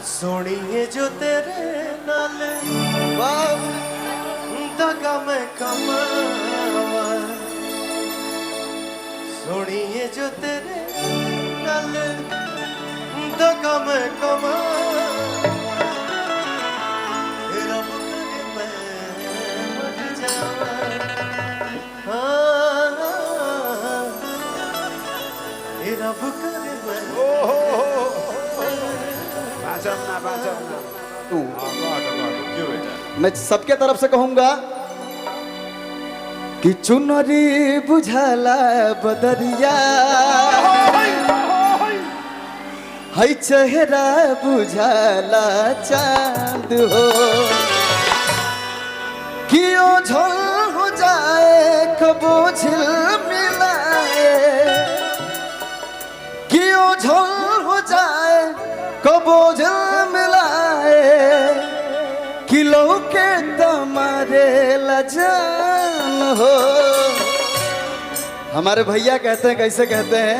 सोनिए जो तेरे नाल दगा मैं कमावा, सोनिए जो तेरे नाल दगा मैं कमावा, रब करे मैं मर जावा। रब करे मैं सबके तरफ से कहूंगा कि चुनरी बुझाला बदरिया है, चेहरा बुझाला चांद हो, कि ओ झोल हो जाए कबो झिल मिलाए, कि ओ झोल हो जाए कबो झिल मिलाए, किलो के तुम्हारे लजान हो। हमारे भैया कहते हैं, कैसे कहते हैं?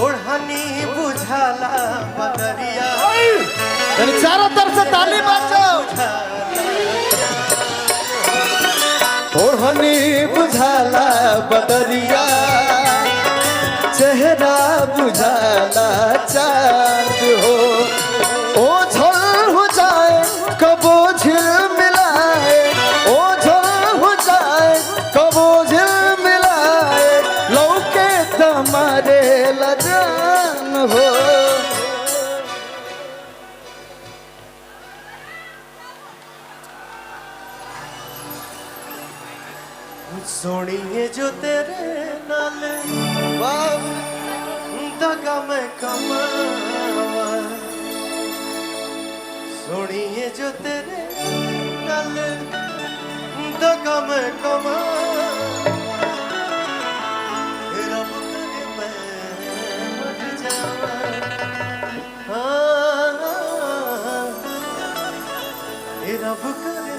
ओढ़नी बुझाला बदरिया, चारों तरफ से ताली बजाओ। ओढ़नी बुझाला बदरिया, चेहरा बुझाला चांद हो, ओ झोल हो जाए कबो झिल मिलाए, ओ झोल हो जाए कबो झिल मिलाए, लौके तुम्हारे लजान हो। सोनिए जो तेरे नाल दगा मैं कमावा, सोनिए जो तेरे नाल दगा मैं कमावा, रब करे मैं मर जावा। रब करे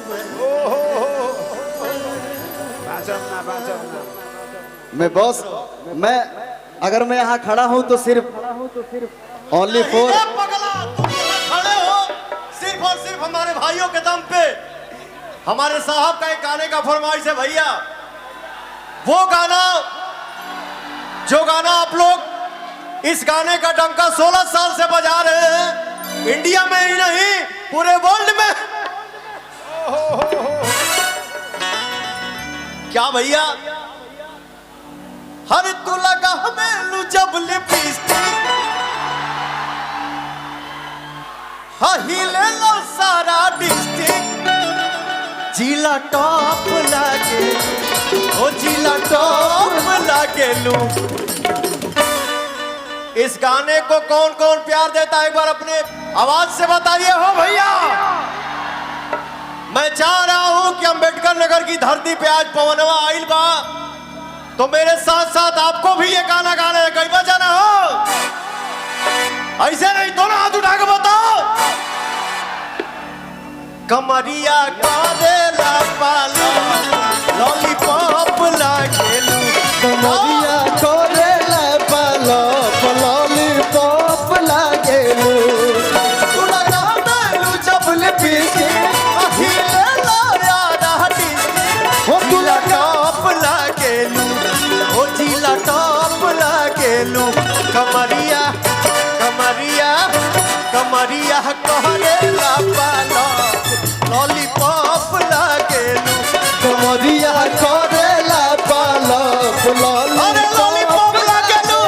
मैं बॉस, मैं अगर मैं यहाँ खड़ा हूँ तो सिर्फ ओनली फॉर खड़े हो सिर्फ और सिर्फ हमारे भाइयों के दम पे। हमारे साहब का एक गाने का फरमाइश है भैया, वो गाना जो गाना आप लोग इस गाने का डंका 16 साल से बजा रहे हैं, इंडिया में ही नहीं पूरे वर्ल्ड में। क्या भैया? हर तू लगा मेलू जब लिपस्टिक, हिले लो सारा डिस्ट्रिक्ट, जिला टॉप लागे, ओ जिला टॉप लागे लू। इस गाने को कौन कौन प्यार देता है एक बार अपने आवाज से बताइए हो भैया। मैं चाह रहा हूं कि अंबेडकर नगर की धरती पे आज पवनवा आइल बा, तो मेरे साथ साथ आपको भी ये गाना गाना है। कहीं बजाना हो, ऐसे नहीं, दोनों हाथ उठा के बताओ। कमरिया करेला पालो, लॉलीपॉप लागेलू, कमरिया करेला पालो, लॉलीपॉप लागेलू, तू लगा मेलू जब लिपस्टिक, जिला टॉप लागेलू, ओ जिला टॉप लागेलू। कमरिया कमरिया कमरिया करेला पालो, लॉलीपॉप लागेलू, कमरिया करेला पालो, लॉलीपॉप लागेलू।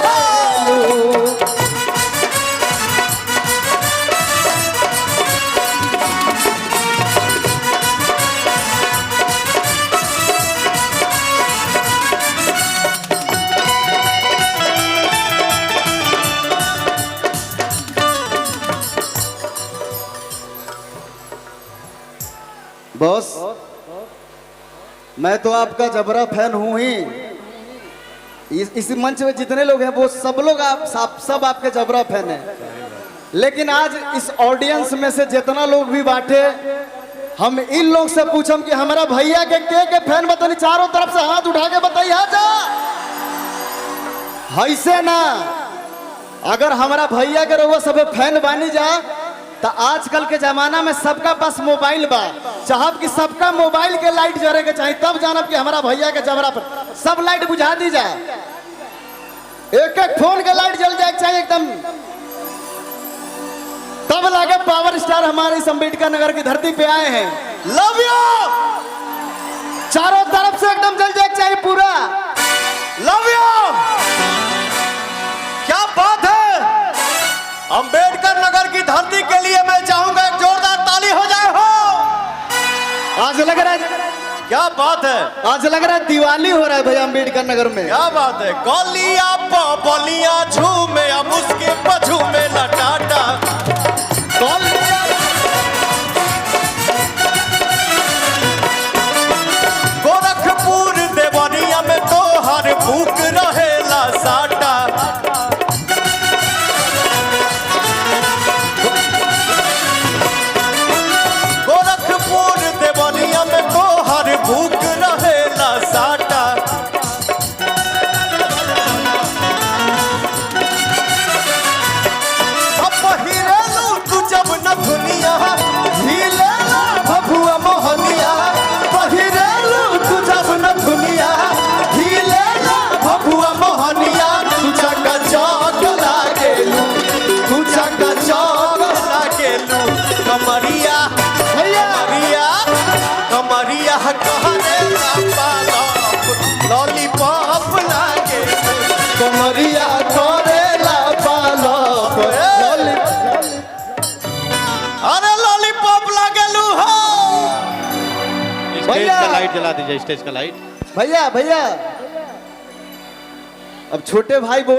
बॉस, मैं तो आपका जबरा फैन हूं ही। इस मंच में जितने लोग हैं वो सब लोग सब आपके जबरा फैन हैं, लेकिन आज इस ऑडियंस में से जितना लोग भी बांटे, हम इन लोग से पूछम कि हमारा भैया के फैन बतानी, चारों तरफ से हाथ उठा के बताइए। जा ऐसे ना, अगर हमारा भैया के रउआ सब फैन बानी जा तो आजकल के जमाना में सबका पास मोबाइल बा, चाहब कि सबका मोबाइल के लाइट जरे के चाहिए, तब जानब कि हमारा भैया के जबरा पर सब लाइट बुझा दी जा, एक एक फोन के लाइट जल जाए चाहिए एकदम, तब लागे पावर स्टार हमारे इस अम्बेडकर नगर की धरती पे आए हैं। लव यू, चारों तरफ से एकदम जल जाए चाहिए पूरा। लव यू, क्या बात है। अंबेडकर नगर की धरती के लिए मैं चाहूंगा एक जोरदार ताली हो जाए हो। आज लग रहा है, क्या बात है, आज लग रहा है दिवाली हो रहा है भैया अम्बेडकर नगर में। क्या बात है। गलिया बलिया झूमे अब उसके पछू में लटाटा, गोरखपुर देवरिया में तो हर भूख रहेला साटा, गोरखपुर देवरिया में तो हर भूख रहेला साटा। अब हिरेलू तू जब न दुनिया हिलेला भभुआ मोहनिया, पहिरेलू तू जब न दुनिया हिलेला भभुआ मोहनिया, तू चका चौक लागेलू, तू चका चौक लागेलू। कमरिया भैया कमरिया कमरिया कहने लॉलीपॉप लागेलू, कमरिया करेला पालक। अरे लॉलीपॉप लागेलू हो। स्टेज भैया। का लाइट जला दीजिए, स्टेज का लाइट। भैया भैया अब छोटे भाई बोल